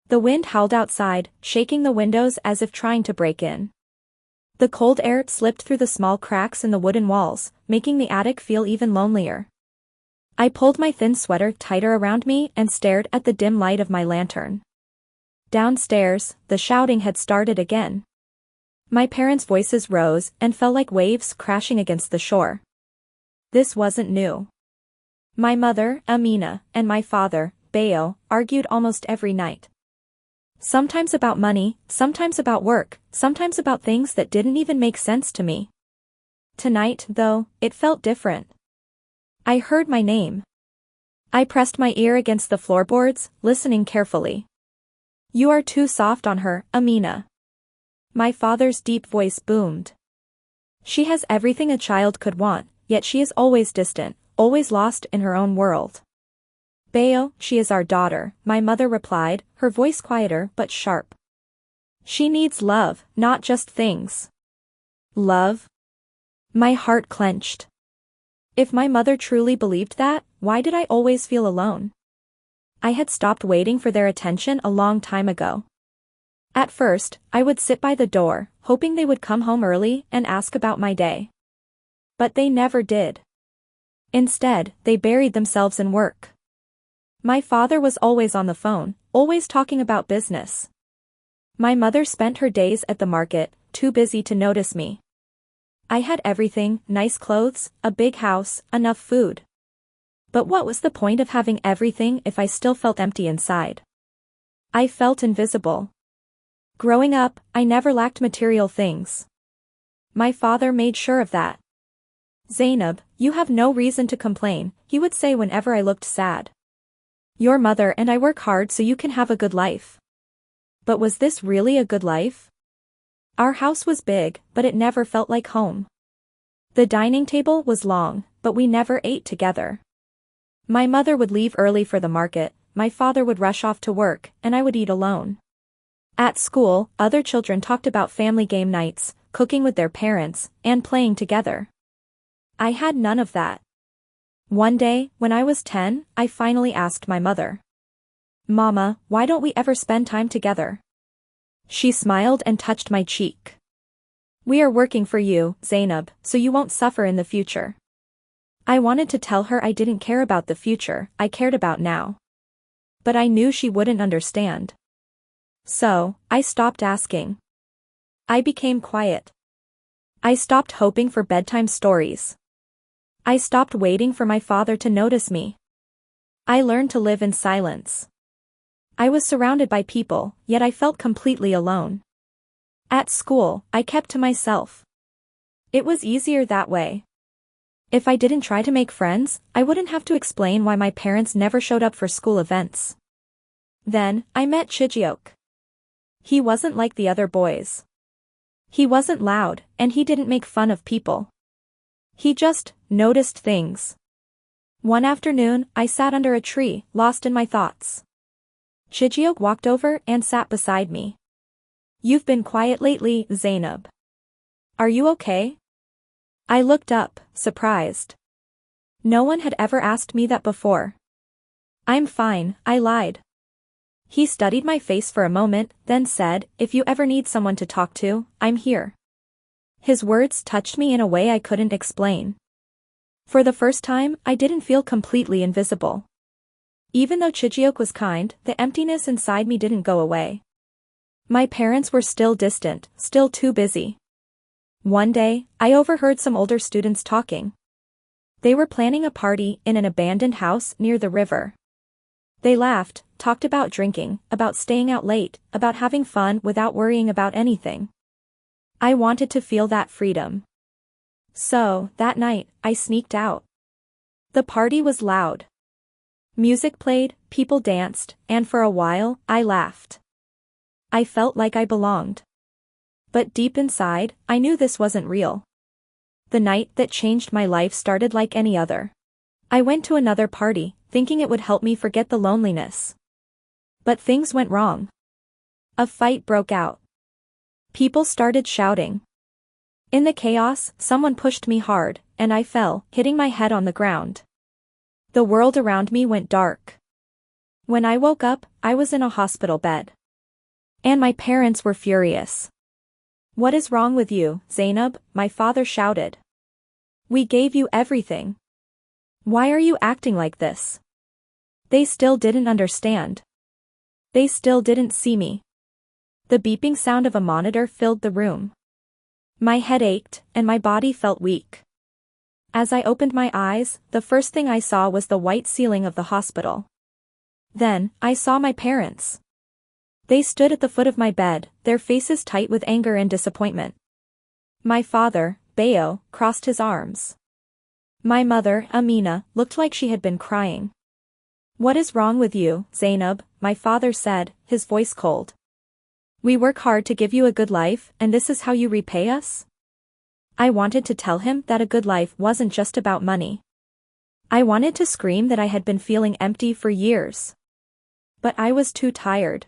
The wind howled outside, shaking the windows as if trying to break in. The cold air slipped through the small cracks in the wooden walls, making the attic feel even lonelier. I pulled my thin sweater tighter around me and stared at the dim light of my lantern. Downstairs, the shouting had started again. My parents' voices rose and fell like waves crashing against the shore. This wasn't new. My mother, Amina, and my father, Bayo, argued almost every night. Sometimes about money, sometimes about work, sometimes about things that didn't even make sense to me. Tonight, though, it felt different. I heard my name. I pressed my ear against the floorboards, listening carefully. "You are too soft on her, Amina." My father's deep voice boomed. "She has everything a child could want, yet she is always distant, always lost in her own world." "Bayo, she is our daughter," my mother replied, her voice quieter but sharp. "She needs love, not just things." Love? My heart clenched. If my mother truly believed that, why did I always feel alone? I had stopped waiting for their attention a long time ago. At first, I would sit by the door, hoping they would come home early and ask about my day. But they never did. Instead, they buried themselves in work. My father was always on the phone, always talking about business. My mother spent her days at the market, too busy to notice me. I had everything, nice clothes, a big house, enough food. But what was the point of having everything if I still felt empty inside? I felt invisible. Growing up, I never lacked material things. My father made sure of that. "Zainab, you have no reason to complain," he would say whenever I looked sad. "Your mother and I work hard so you can have a good life." But was this really a good life? Our house was big, but it never felt like home. The dining table was long, but we never ate together. My mother would leave early for the market, my father would rush off to work, and I would eat alone. At school, other children talked about family game nights, cooking with their parents, and playing together. I had none of that. One day, when I was 10, I finally asked my mother, "Mama, why don't we ever spend time together?" She smiled and touched my cheek. "We are working for you, Zainab, so you won't suffer in the future." I wanted to tell her I didn't care about the future, I cared about now. But I knew she wouldn't understand. So, I stopped asking. I became quiet. I stopped hoping for bedtime stories. I stopped waiting for my father to notice me. I learned to live in silence. I was surrounded by people, yet I felt completely alone. At school, I kept to myself. It was easier that way. If I didn't try to make friends, I wouldn't have to explain why my parents never showed up for school events. Then, I met Chijiok. He wasn't like the other boys. He wasn't loud, and he didn't make fun of people. He just noticed things. One afternoon, I sat under a tree, lost in my thoughts. Chijiok walked over and sat beside me. "You've been quiet lately, Zainab. Are you okay?" I looked up, surprised. No one had ever asked me that before. "I'm fine," I lied. He studied my face for a moment, then said, "If you ever need someone to talk to, I'm here." His words touched me in a way I couldn't explain. For the first time, I didn't feel completely invisible. Even though Chijiok was kind, the emptiness inside me didn't go away. My parents were still distant, still too busy. One day, I overheard some older students talking. They were planning a party in an abandoned house near the river. They laughed, talked about drinking, about staying out late, about having fun without worrying about anything. I wanted to feel that freedom. So, that night, I sneaked out. The party was loud. Music played, people danced, and for a while, I laughed. I felt like I belonged. But deep inside, I knew this wasn't real. The night that changed my life started like any other. I went to another party, thinking it would help me forget the loneliness. But things went wrong. A fight broke out. People started shouting. In the chaos, someone pushed me hard, and I fell, hitting my head on the ground. The world around me went dark. When I woke up, I was in a hospital bed. And my parents were furious. "What is wrong with you, Zainab?" my father shouted. "We gave you everything. Why are you acting like this?" They still didn't understand. They still didn't see me. The beeping sound of a monitor filled the room. My head ached, and my body felt weak. As I opened my eyes, the first thing I saw was the white ceiling of the hospital. Then, I saw my parents. They stood at the foot of my bed, their faces tight with anger and disappointment. My father, Bayo, crossed his arms. My mother, Amina, looked like she had been crying. "What is wrong with you, Zainab?" my father said, his voice cold. "We work hard to give you a good life, and this is how you repay us?" I wanted to tell him that a good life wasn't just about money. I wanted to scream that I had been feeling empty for years. But I was too tired.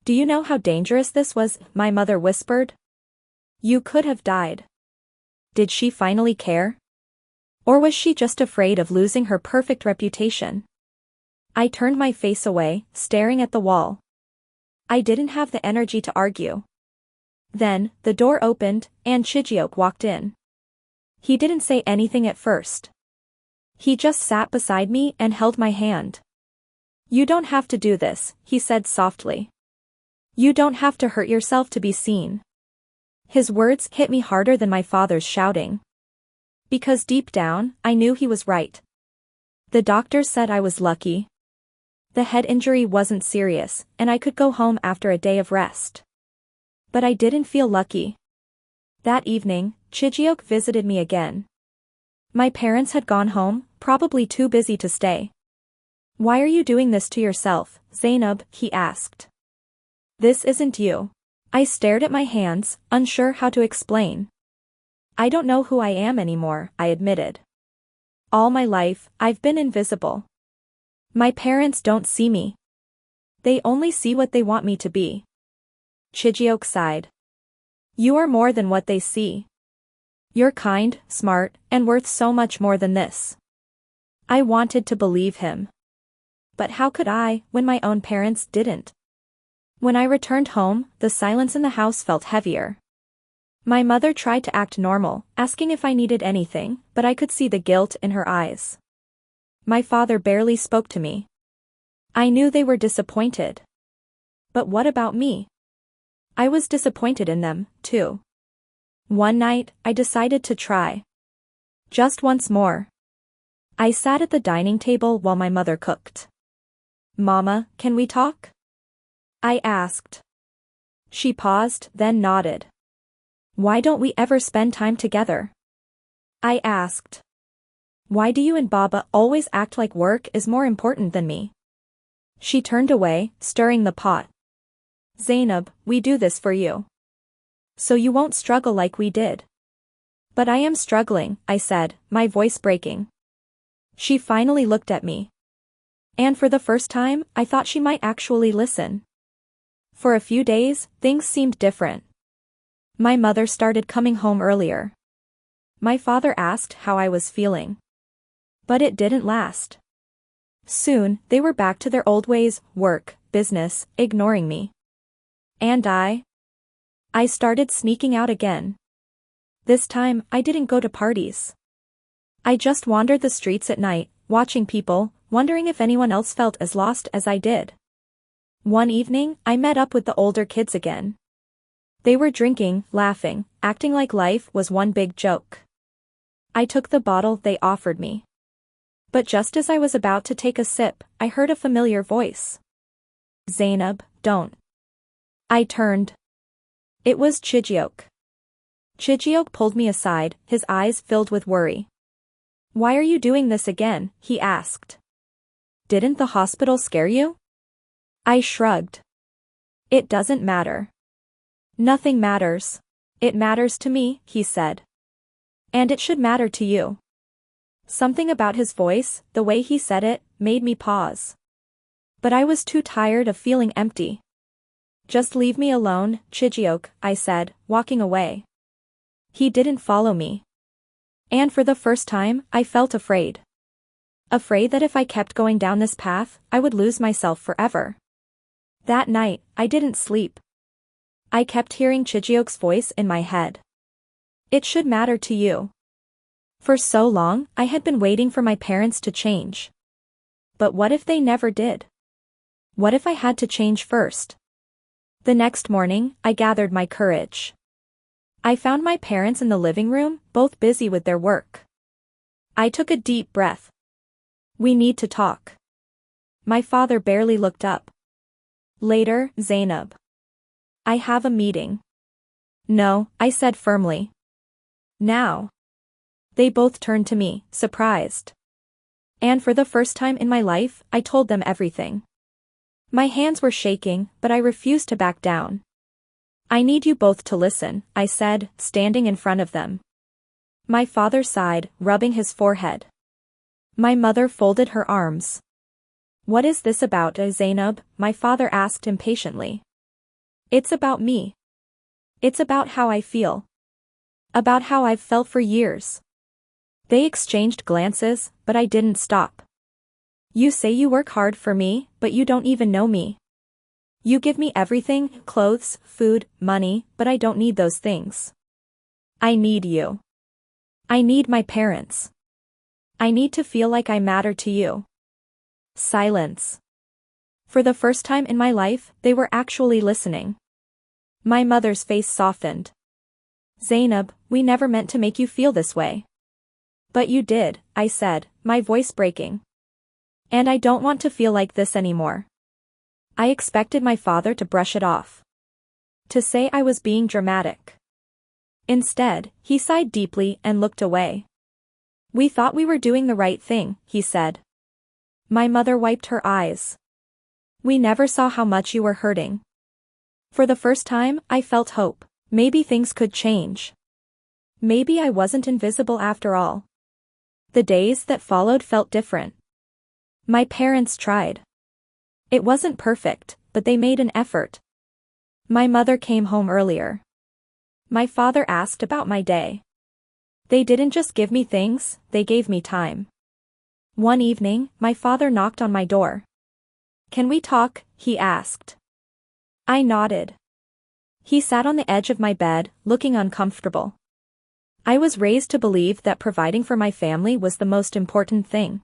"Do you know how dangerous this was?" my mother whispered. "You could have died." Did she finally care? Or was she just afraid of losing her perfect reputation? I turned my face away, staring at the wall. I didn't have the energy to argue. Then, the door opened, and Chijiok walked in. He didn't say anything at first. He just sat beside me and held my hand. "You don't have to do this," he said softly. "You don't have to hurt yourself to be seen." His words hit me harder than my father's shouting. Because deep down, I knew he was right. The doctors said I was lucky. The head injury wasn't serious, and I could go home after a day of rest. But I didn't feel lucky. That evening, Chijiok visited me again. My parents had gone home, probably too busy to stay. "Why are you doing this to yourself, Zainab?" he asked. "This isn't you." I stared at my hands, unsure how to explain. "I don't know who I am anymore," I admitted. "All my life, I've been invisible. My parents don't see me. They only see what they want me to be." Chijiok sighed. "You are more than what they see. You're kind, smart, and worth so much more than this." I wanted to believe him. But how could I, when my own parents didn't? When I returned home, the silence in the house felt heavier. My mother tried to act normal, asking if I needed anything, but I could see the guilt in her eyes. My father barely spoke to me. I knew they were disappointed. But what about me? I was disappointed in them, too. One night, I decided to try. Just once more. I sat at the dining table while my mother cooked. "Mama, can we talk?" I asked. She paused, then nodded. "Why don't we ever spend time together?" I asked. "Why do you and Baba always act like work is more important than me?" She turned away, stirring the pot. "Zainab, we do this for you. So you won't struggle like we did." "But I am struggling," I said, my voice breaking. She finally looked at me. And for the first time, I thought she might actually listen. For a few days, things seemed different. My mother started coming home earlier. My father asked how I was feeling. But it didn't last. Soon, they were back to their old ways, work, business, ignoring me. And I started sneaking out again. This time, I didn't go to parties. I just wandered the streets at night, watching people, wondering if anyone else felt as lost as I did. One evening, I met up with the older kids again. They were drinking, laughing, acting like life was one big joke. I took the bottle they offered me. But just as I was about to take a sip, I heard a familiar voice. "Zainab, don't." I turned. It was Chijiok. Chijiok pulled me aside, his eyes filled with worry. "Why are you doing this again?" he asked. "Didn't the hospital scare you?" I shrugged. "It doesn't matter." "Nothing matters. It matters to me," he said. "And it should matter to you." Something about his voice, the way he said it, made me pause. But I was too tired of feeling empty. "Just leave me alone, Chijiok," I said, walking away. He didn't follow me. And for the first time, I felt afraid. Afraid that if I kept going down this path, I would lose myself forever. That night, I didn't sleep. I kept hearing Chijiok's voice in my head. It should matter to you. For so long, I had been waiting for my parents to change. But what if they never did? What if I had to change first? The next morning, I gathered my courage. I found my parents in the living room, both busy with their work. I took a deep breath. We need to talk. My father barely looked up. Later, Zainab. I have a meeting. No, I said firmly. Now. They both turned to me, surprised. And for the first time in my life, I told them everything. My hands were shaking, but I refused to back down. I need you both to listen, I said, standing in front of them. My father sighed, rubbing his forehead. My mother folded her arms. What is this about, Zainab? My father asked impatiently. It's about me. It's about how I feel. About how I've felt for years. They exchanged glances, but I didn't stop. You say you work hard for me, but you don't even know me. You give me everything, clothes, food, money, but I don't need those things. I need you. I need my parents. I need to feel like I matter to you. Silence. For the first time in my life, they were actually listening. My mother's face softened. Zainab, we never meant to make you feel this way. But you did, I said, my voice breaking. And I don't want to feel like this anymore. I expected my father to brush it off. To say I was being dramatic. Instead, he sighed deeply and looked away. We thought we were doing the right thing, he said. My mother wiped her eyes. We never saw how much you were hurting. For the first time, I felt hope. Maybe things could change. Maybe I wasn't invisible after all. The days that followed felt different. My parents tried. It wasn't perfect, but they made an effort. My mother came home earlier. My father asked about my day. They didn't just give me things, they gave me time. One evening, my father knocked on my door. Can we talk? He asked. I nodded. He sat on the edge of my bed, looking uncomfortable. I was raised to believe that providing for my family was the most important thing.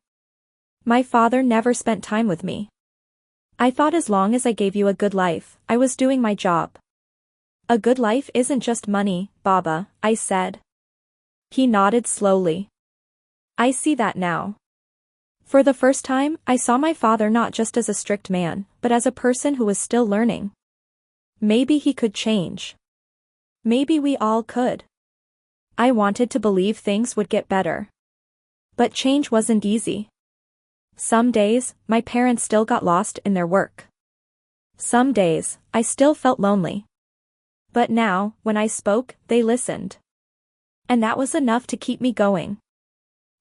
My father never spent time with me. I thought as long as I gave you a good life, I was doing my job. A good life isn't just money, Baba, I said. He nodded slowly. I see that now. For the first time, I saw my father not just as a strict man, but as a person who was still learning. Maybe he could change. Maybe we all could. I wanted to believe things would get better. But change wasn't easy. Some days, my parents still got lost in their work. Some days, I still felt lonely. But now, when I spoke, they listened. And that was enough to keep me going.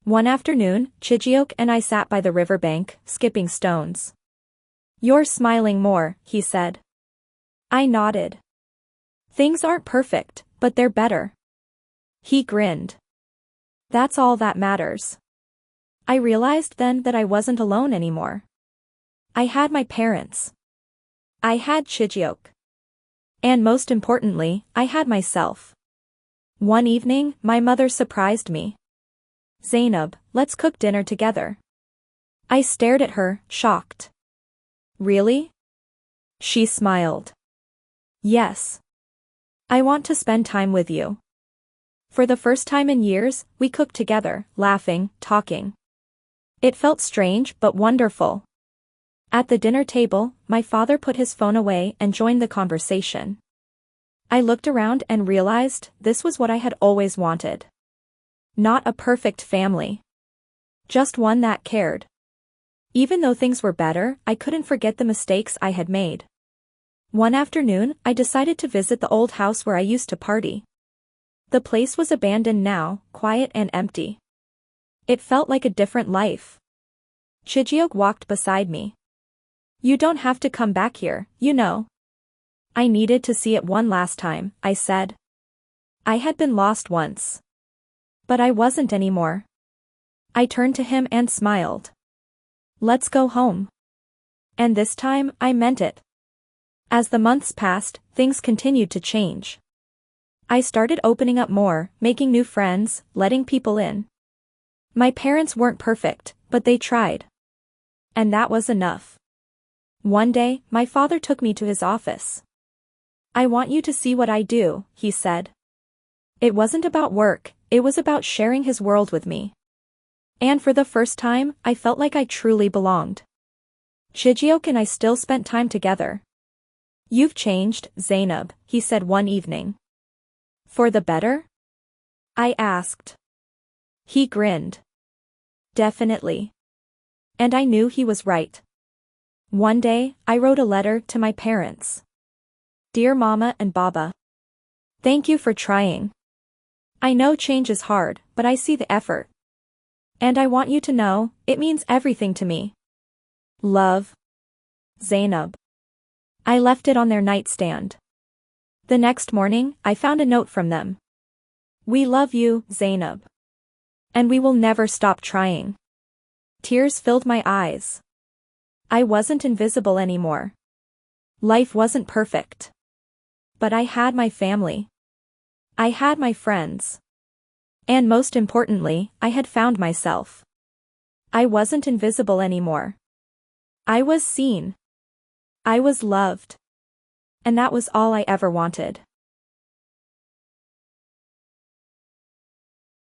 One afternoon, Chijiok and I sat by the riverbank, skipping stones. You're smiling more, he said. I nodded. Things aren't perfect, but they're better. He grinned. That's all that matters. I realized then that I wasn't alone anymore. I had my parents. I had Chijiok. And most importantly, I had myself. One evening, my mother surprised me. Zainab, let's cook dinner together. I stared at her, shocked. Really? She smiled. Yes. I want to spend time with you. For the first time in years, we cooked together, laughing, talking. It felt strange but wonderful. At the dinner table, my father put his phone away and joined the conversation. I looked around and realized this was what I had always wanted. Not a perfect family. Just one that cared. Even though things were better, I couldn't forget the mistakes I had made. One afternoon, I decided to visit the old house where I used to party. The place was abandoned now, quiet and empty. It felt like a different life. Chijiok walked beside me. You don't have to come back here, you know. I needed to see it one last time, I said. I had been lost once. But I wasn't anymore. I turned to him and smiled. Let's go home. And this time, I meant it. As the months passed, things continued to change. I started opening up more, making new friends, letting people in. My parents weren't perfect, but they tried. And that was enough. One day, my father took me to his office. "I want you to see what I do," he said. It wasn't about work, it was about sharing his world with me. And for the first time, I felt like I truly belonged. Chijioke and I still spent time together. "You've changed, Zainab," he said one evening. "For the better?" I asked. He grinned. "Definitely." And I knew he was right. One day, I wrote a letter to my parents. "Dear Mama and Baba. Thank you for trying. I know change is hard, but I see the effort. And I want you to know, it means everything to me. Love. Zainab." I left it on their nightstand. The next morning, I found a note from them. "We love you, Zainab. And we will never stop trying." Tears filled my eyes. I wasn't invisible anymore. Life wasn't perfect. But I had my family. I had my friends. And most importantly, I had found myself. I wasn't invisible anymore. I was seen. I was loved. And that was all I ever wanted.